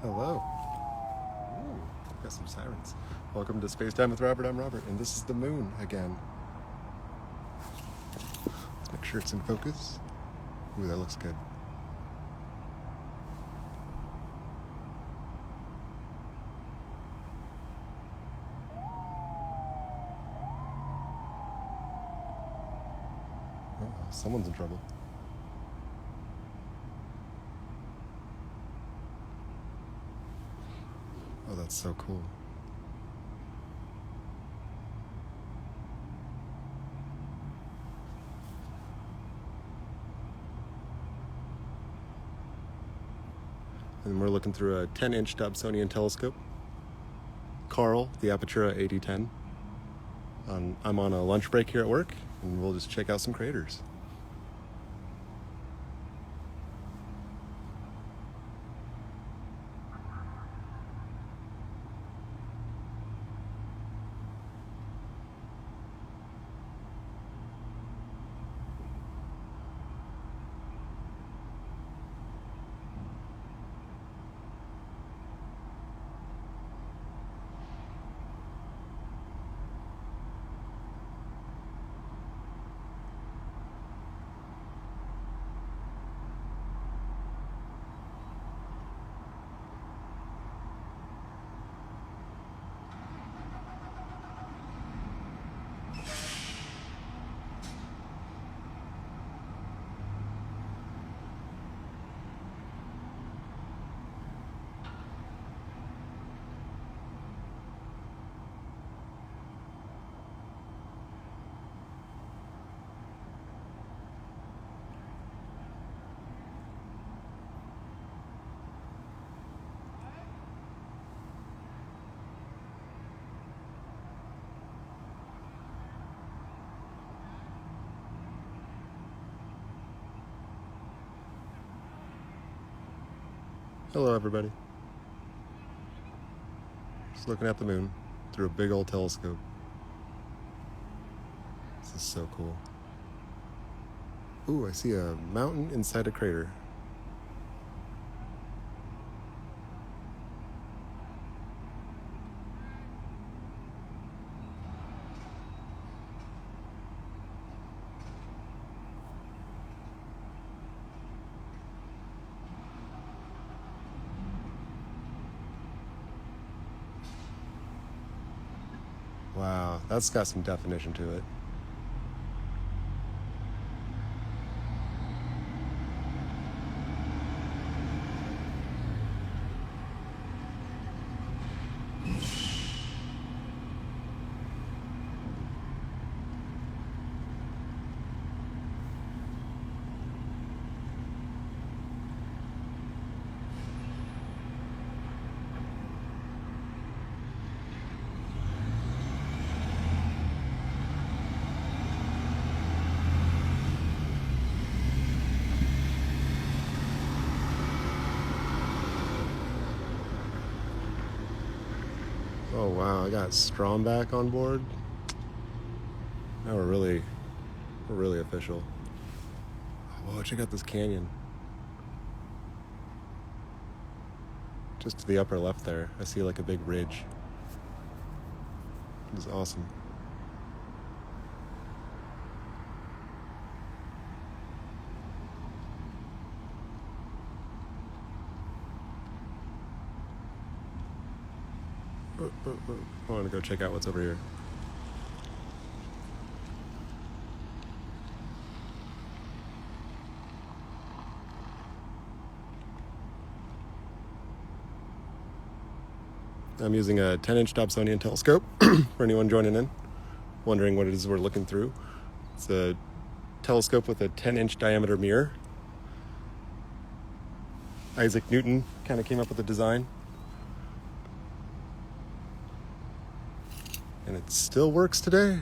Hello. Ooh, got some sirens. Welcome to Space Time with Robert. I'm Robert, and this is the moon again. Let's make sure it's in focus. Ooh, that looks good. Oh, someone's in trouble. Oh, that's so cool. And we're looking through a 10-inch Dobsonian telescope. Carl, the Apertura AD10. I'm on a lunch break here at work, and we'll just check out some craters. Hello, everybody. Just looking at the moon through a big old telescope. This is so cool. Ooh, I see a mountain inside a crater. Wow, that's got some definition to it. Oh wow, I got Stromback on board. Now we're really official. Whoa, check out this canyon. Just to the upper left there, I see like a big ridge. This is awesome. I want to go check out what's over here. I'm using a 10-inch Dobsonian telescope for anyone joining in, wondering what it is we're looking through. It's a telescope with a 10-inch diameter mirror. Isaac Newton kind of came up with the design. And it still works today.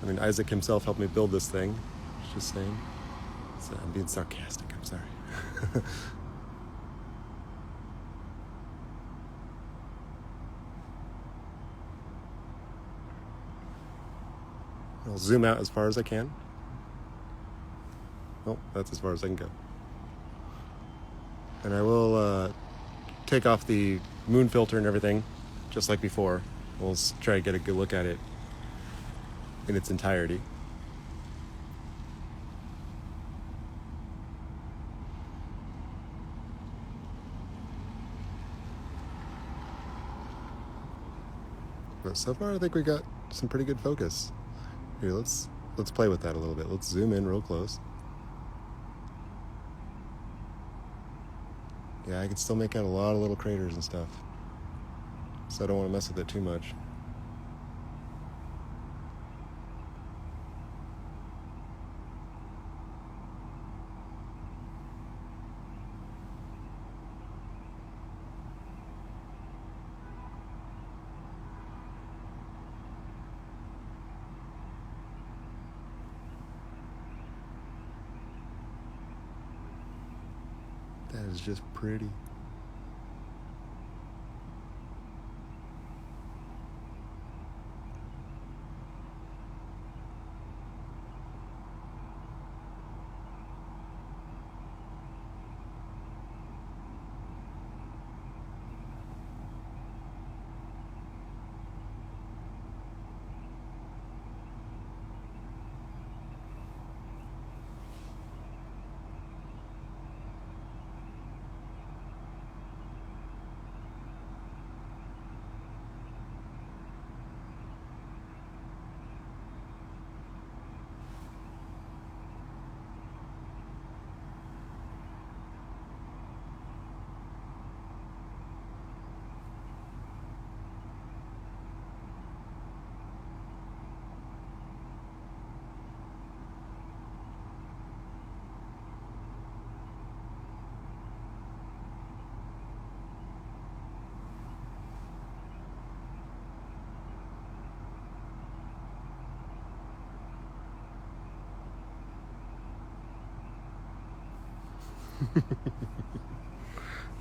I mean, Isaac himself helped me build this thing. Just saying. I'm being sarcastic, I'm sorry. I'll zoom out as far as I can. Oh, that's as far as I can go. And I will take off the moon filter and everything, just like before. We'll try to get a good look at it in its entirety. But so far, I think we got some pretty good focus. Here, let's play with that a little bit. Let's zoom in real close. Yeah, I can still make out a lot of little craters and stuff. So I don't want to mess with it too much. That is just pretty.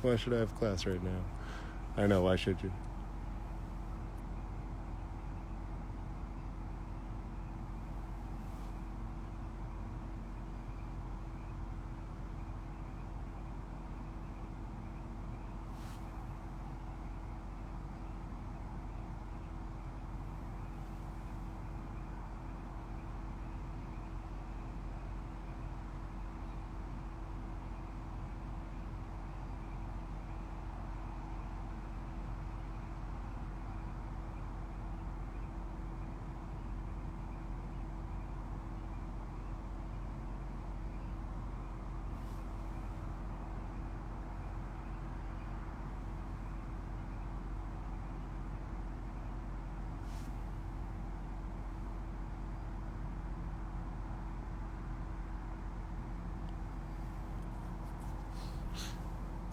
Why should I have class right now? I know, why should you?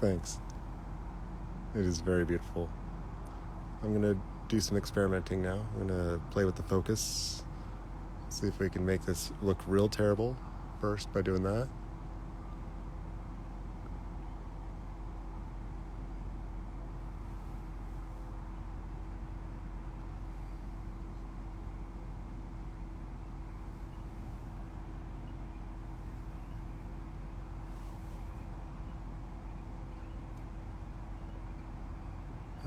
Thanks. It is very beautiful. I'm gonna do some experimenting now. I'm gonna play with the focus. See if we can make this look real terrible first by doing that.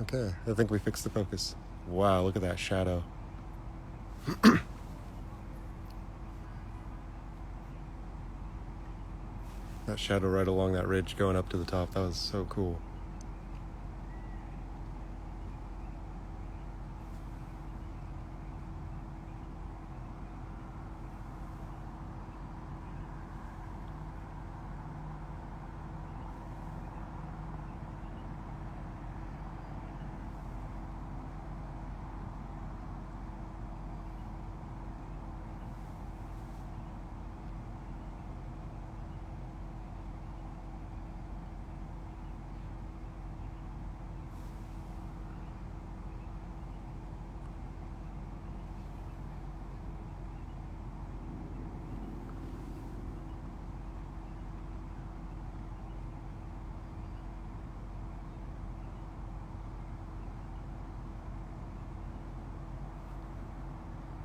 Okay, I think we fixed the focus. Wow, look at that shadow. That shadow right along that ridge going up to the top, that was so cool.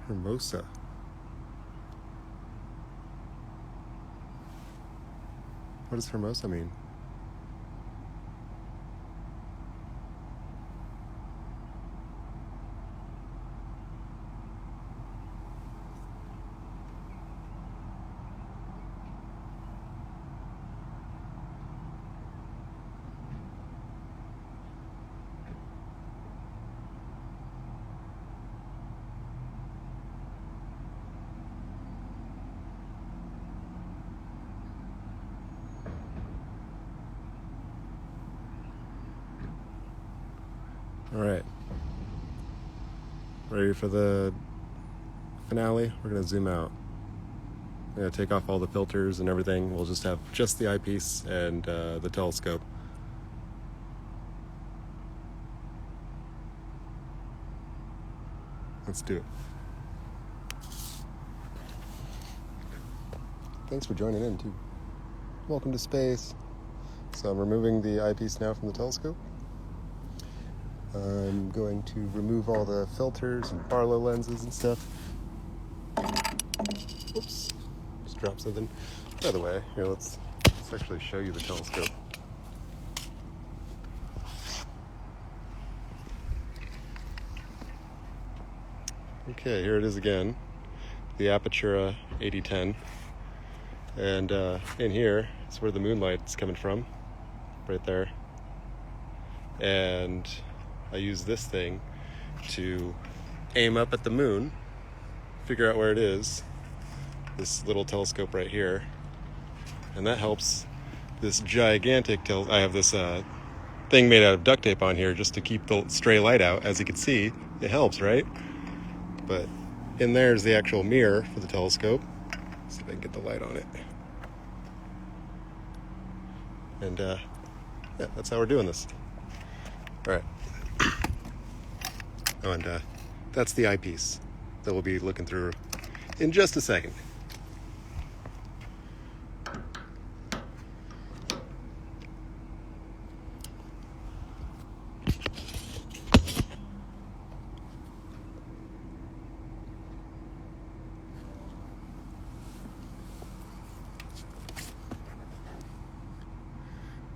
Hermosa. What does Hermosa mean? All right, ready for the finale? We're gonna zoom out. I'm gonna take off all the filters and everything. We'll just have just the eyepiece and the telescope. Let's do it. Thanks for joining in too. Welcome to space. So I'm removing the eyepiece now from the telescope. I'm going to remove all the filters and Barlow lenses and stuff. Oops, just dropped something. By the way, here, let's actually show you the telescope. Okay, here it is again, the Apertura AD10. And in here is where the moonlight's coming from, right there. And I use this thing to aim up at the moon, figure out where it is, this little telescope right here. And that helps this gigantic I have this thing made out of duct tape on here just to keep the stray light out. As you can see, it helps, right? But in there is the actual mirror for the telescope. Let's see if I can get the light on it. And yeah, that's how we're doing this. All right. Oh, and that's the eyepiece that we'll be looking through in just a second.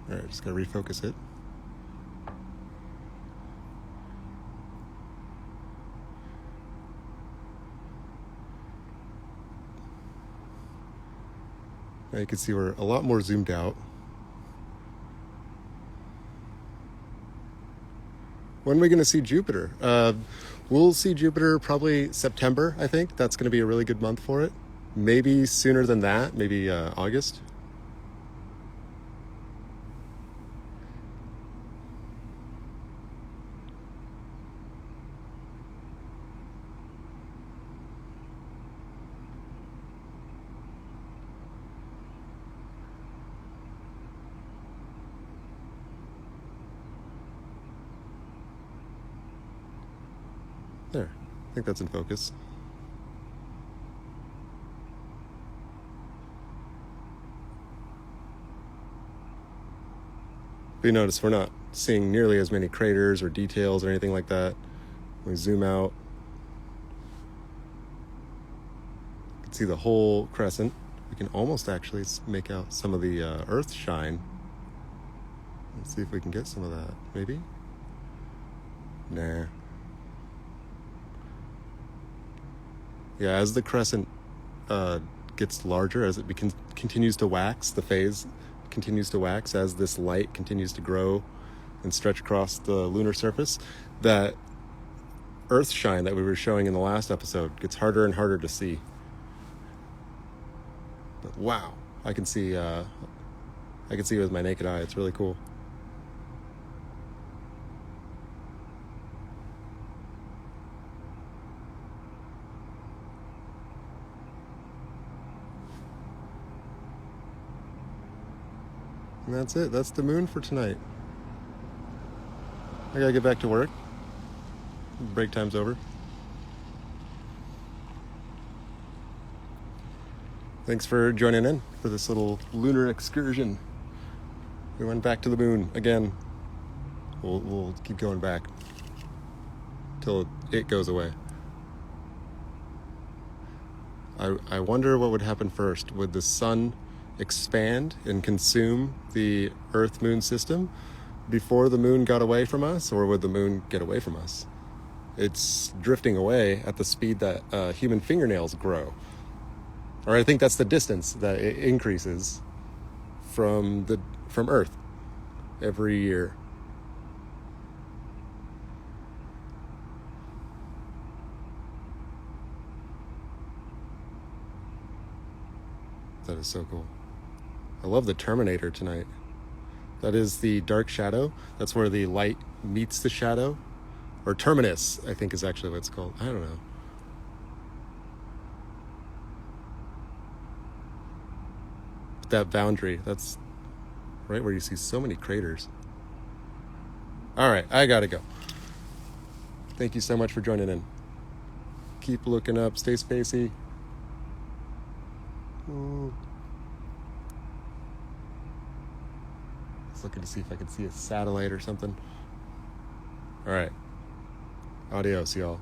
All right, just gotta refocus it. Now you can see we're a lot more zoomed out. When are we going to see Jupiter? We'll see Jupiter probably September, I think. That's going to be a really good month for it. Maybe sooner than that, maybe August. There, I think that's in focus. But you notice we're not seeing nearly as many craters or details or anything like that. When we zoom out, you can see the whole crescent. We can almost actually make out some of the Earth shine. Let's see if we can get some of that, maybe? Nah. Yeah, as the crescent gets larger, as it continues to wax, the phase continues to wax, as this light continues to grow and stretch across the lunar surface, that Earth shine that we were showing in the last episode gets harder and harder to see. But wow, I can see it with my naked eye. It's really cool. And that's it. That's the moon for tonight. I gotta get back to work. Break time's over. Thanks for joining in for this little lunar excursion. We went back to the moon again. We'll keep going back till it goes away. I wonder what would happen first. Would the sun expand and consume the Earth-Moon system before the moon got away from us, or would the moon get away from us? It's drifting away at the speed that human fingernails grow. Or I think that's the distance that it increases from Earth every year. That is so cool. I love the Terminator tonight. That is the dark shadow. That's where the light meets the shadow. Or terminus, I think is actually what it's called. I don't know. That boundary, that's right where you see so many craters. All right, I gotta go. Thank you so much for joining in. Keep looking up, stay spacey. Just looking to see if I can see a satellite or something. All right. Adios, y'all.